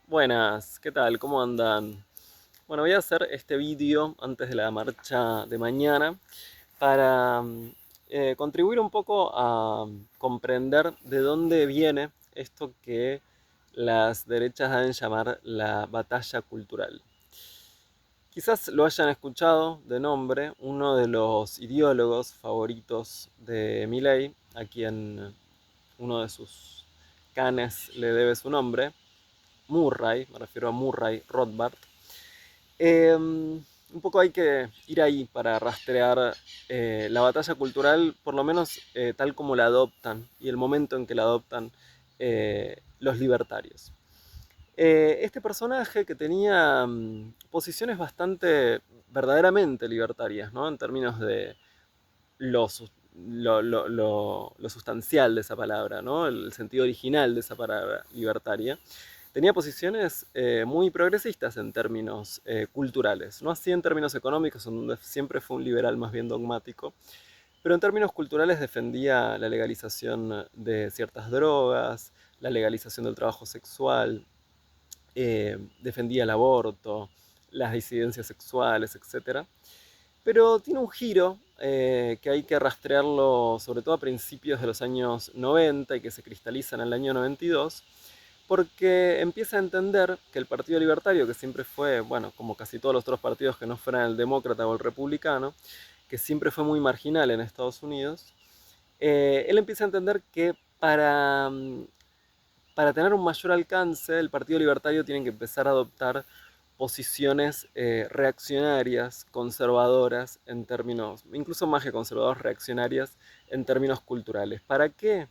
Buenas, ¿qué tal? ¿Cómo andan? Bueno, voy a hacer este vídeo antes de la marcha de mañana para contribuir un poco a comprender de dónde viene esto que las derechas deben llamar la batalla cultural. Quizás lo hayan escuchado de nombre, uno de los ideólogos favoritos de Milei, a quien uno de sus canes le debe su nombre, Murray, me refiero a Murray Rothbard. Un poco hay que ir ahí para rastrear la batalla cultural, por lo menos tal como la adoptan y el momento en que la adoptan los libertarios. Este personaje que tenía posiciones bastante verdaderamente libertarias, ¿no? En términos de lo, lo sustancial de esa palabra, ¿no? El sentido original de esa palabra libertaria, tenía posiciones muy progresistas en términos culturales, no así en términos económicos, donde siempre fue un liberal más bien dogmático, pero en términos culturales defendía la legalización de ciertas drogas, la legalización del trabajo sexual, defendía el aborto, las disidencias sexuales, etc. Pero tiene un giro que hay que rastrearlo sobre todo a principios de los años 90 y que se cristaliza en el año 92, porque empieza a entender que el Partido Libertario, que siempre fue, bueno, como casi todos los otros partidos que no fueran el demócrata o el republicano, que siempre fue muy marginal en Estados Unidos, él empieza a entender que para tener un mayor alcance, el Partido Libertario tiene que empezar a adoptar posiciones reaccionarias, conservadoras, en términos, incluso más que conservadoras, reaccionarias en términos culturales. ¿Para qué?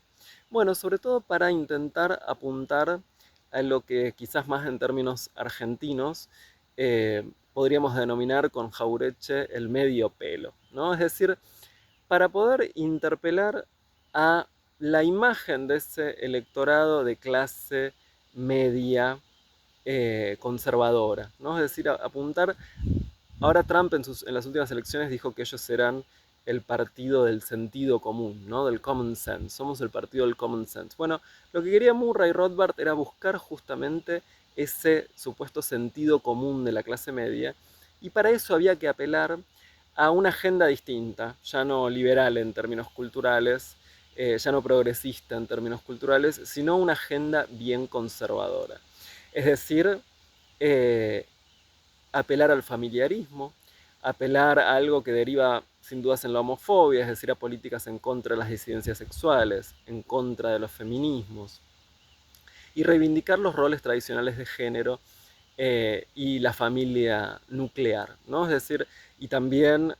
Bueno, sobre todo para intentar apuntar a lo que quizás más en términos argentinos podríamos denominar con Jaureche el medio pelo, ¿no? Es decir, para poder interpelar a la imagen de ese electorado de clase media conservadora, ¿no? Es decir, apuntar. Ahora Trump en las últimas elecciones dijo que ellos serán el partido del sentido común, ¿no? Del common sense. Somos el partido del common sense. Bueno, lo que quería Murray Rothbard era buscar justamente ese supuesto sentido común de la clase media, y para eso había que apelar a una agenda distinta, ya no liberal en términos culturales, ya no progresista en términos culturales, sino una agenda bien conservadora. Es decir, eh, apelar al familiarismo, apelar a algo que deriva sin dudas en la homofobia, es decir, a políticas en contra de las disidencias sexuales, en contra de los feminismos, y reivindicar los roles tradicionales de género y la familia nuclear, ¿no? Es decir, y también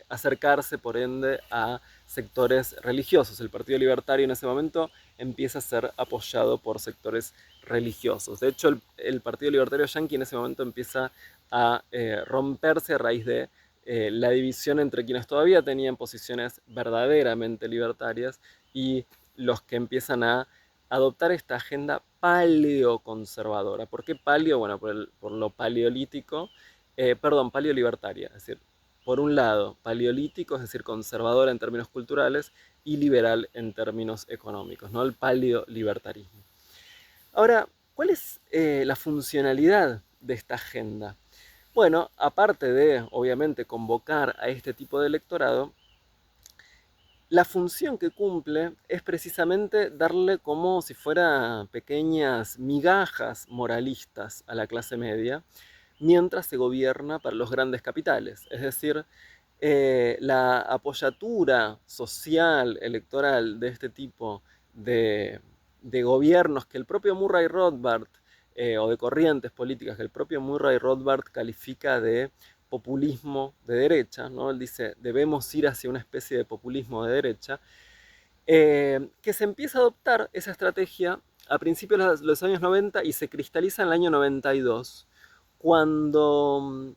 acercarse, por ende, a sectores religiosos. El Partido Libertario en ese momento empieza a ser apoyado por sectores religiosos. De hecho, el Partido Libertario Yanqui en ese momento empieza a romperse a raíz de la división entre quienes todavía tenían posiciones verdaderamente libertarias y los que empiezan a adoptar esta agenda paleoconservadora. ¿Por qué paleo? Bueno, por lo paleolítico, perdón, paleolibertaria. Es decir, por un lado, paleolítico, es decir, conservadora en términos culturales, y liberal en términos económicos, ¿no? El paleolibertarismo. Ahora, ¿cuál es la funcionalidad de esta agenda? Bueno, aparte de, obviamente, convocar a este tipo de electorado, la función que cumple es precisamente darle como si fuera pequeñas migajas moralistas a la clase media mientras se gobierna para los grandes capitales. Es decir, la apoyatura social, electoral de este tipo de gobiernos que el propio Murray Rothbard, o de corrientes políticas que el propio Murray Rothbard califica de populismo de derecha, ¿no? Él dice, debemos ir hacia una especie de populismo de derecha, que se empieza a adoptar esa estrategia a principios de los años 90 y se cristaliza en el año 92, cuando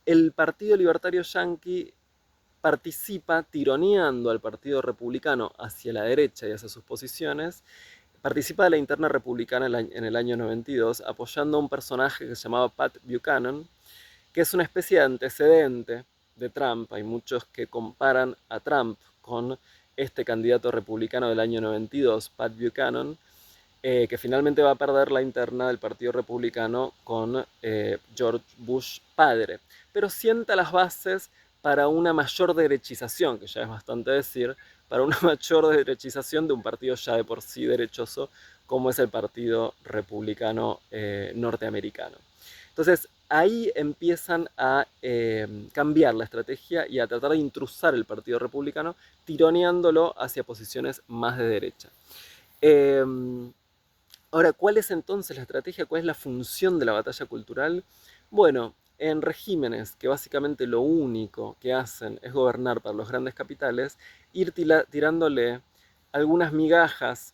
el Partido Libertario Yanqui participa tironeando al Partido Republicano hacia la derecha y hacia sus posiciones, participa de la interna republicana en el año 92, apoyando a un personaje que se llamaba Pat Buchanan, que es una especie de antecedente de Trump. Hay muchos que comparan a Trump con este candidato republicano del año 92, Pat Buchanan, que finalmente va a perder la interna del Partido Republicano con George Bush padre, pero sienta las bases para una mayor derechización, que ya es bastante decir, para una mayor derechización de un partido ya de por sí derechoso como es el Partido Republicano norteamericano. Entonces ahí empiezan a cambiar la estrategia y a tratar de intrusar el Partido Republicano, tironeándolo hacia posiciones más de derecha. Eh, Ahora, ¿cuál es entonces la estrategia? ¿Cuál es la función de la batalla cultural? Bueno, en regímenes que básicamente lo único que hacen es gobernar para los grandes capitales, ir tirándole algunas migajas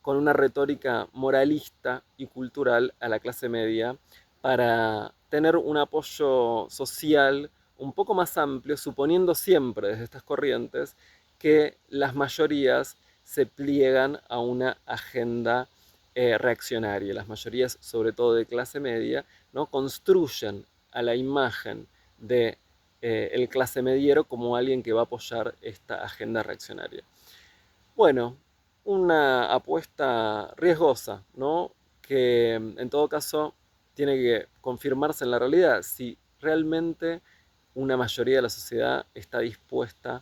con una retórica moralista y cultural a la clase media para tener un apoyo social un poco más amplio, suponiendo siempre desde estas corrientes que las mayorías se pliegan a una agenda reaccionaria. Las mayorías, sobre todo de clase media, ¿no? Construyen a la imagen de el clase mediero como alguien que va a apoyar esta agenda reaccionaria. Bueno, una apuesta riesgosa, ¿no? Que en todo caso tiene que confirmarse en la realidad si realmente una mayoría de la sociedad está dispuesta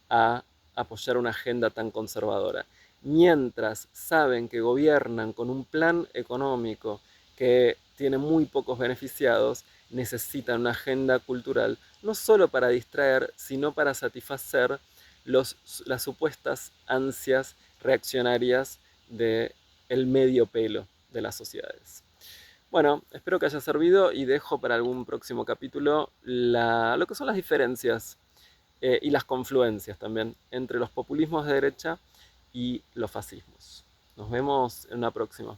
a apoyar una agenda tan conservadora. Mientras saben que gobiernan con un plan económico que tiene muy pocos beneficiados, necesitan una agenda cultural no solo para distraer, sino para satisfacer las supuestas ansias reaccionarias del medio pelo de las sociedades. Bueno, espero que haya servido y dejo para algún próximo capítulo lo que son las diferencias y las confluencias también entre los populismos de derecha y los fascismos. Nos vemos en una próxima.